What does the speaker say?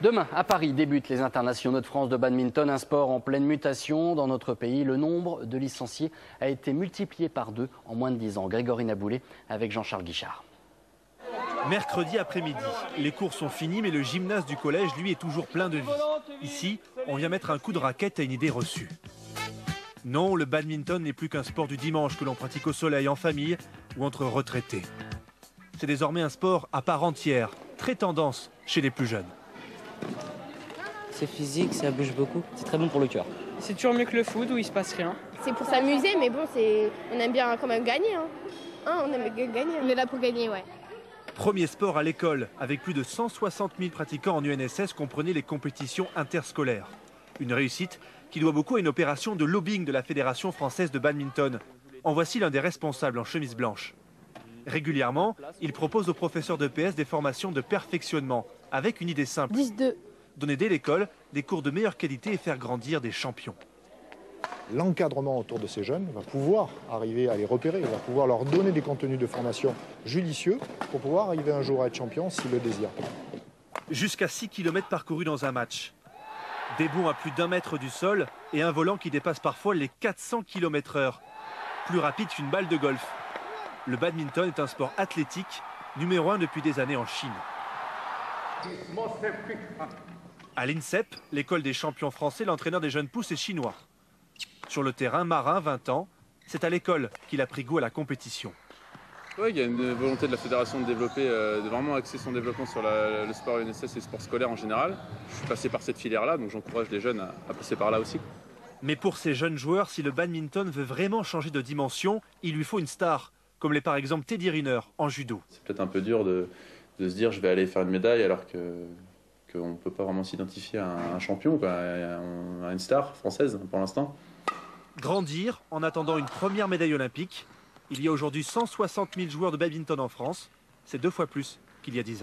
Demain, à Paris, débutent les internationaux de France de badminton, un sport en pleine mutation. Dans notre pays, le nombre de licenciés a été multiplié par 2 en moins de 10 ans. Grégory Naboulet avec Jean-Charles Guichard. Mercredi après-midi, les cours sont finis, mais le gymnase du collège, lui, est toujours plein de vie. Ici, on vient mettre un coup de raquette à une idée reçue. Non, le badminton n'est plus qu'un sport du dimanche que l'on pratique au soleil, en famille ou entre retraités. C'est désormais un sport à part entière, très tendance chez les plus jeunes. C'est physique, ça bouge beaucoup, c'est très bon pour le cœur. C'est toujours mieux que le foot où il se passe rien. C'est pour s'amuser, mais bon, on aime bien quand même gagner. On aime gagner. On est là pour gagner, ouais. Premier sport à l'école, avec plus de 160 000 pratiquants en UNSS, comprenez les compétitions interscolaires. Une réussite qui doit beaucoup à une opération de lobbying de la Fédération française de badminton. En voici l'un des responsables en chemise blanche. Régulièrement, il propose aux professeurs de PS des formations de perfectionnement, avec une idée simple. 10-2. Donner dès l'école des cours de meilleure qualité et faire grandir des champions. L'encadrement autour de ces jeunes va pouvoir arriver à les repérer, va pouvoir leur donner des contenus de formation judicieux pour pouvoir arriver un jour à être champion s'ils le désirent. Jusqu'à 6 km parcourus dans un match. Des bonds à plus d'1 mètre du sol et un volant qui dépasse parfois les 400 km/h. Plus rapide qu'une balle de golf. Le badminton est un sport athlétique, numéro 1 depuis des années en Chine. À l'INSEP, l'école des champions français, l'entraîneur des jeunes pousses est chinois. Sur le terrain, Marin, 20 ans, c'est à l'école qu'il a pris goût à la compétition. Oui, il y a une volonté de la fédération de développer, de vraiment axer son développement sur le sport UNSS et le sport scolaire en général. Je suis passé par cette filière-là, donc j'encourage les jeunes à passer par là aussi. Mais pour ces jeunes joueurs, si le badminton veut vraiment changer de dimension, il lui faut une star, comme l'est par exemple Teddy Riner en judo. C'est peut-être un peu dur de se dire je vais aller faire une médaille alors qu'on ne peut pas vraiment s'identifier à un champion, quoi, à une star française pour l'instant. Grandir en attendant une première médaille olympique. Il y a aujourd'hui 160 000 joueurs de badminton en France. C'est 2 fois plus qu'il y a 10 ans.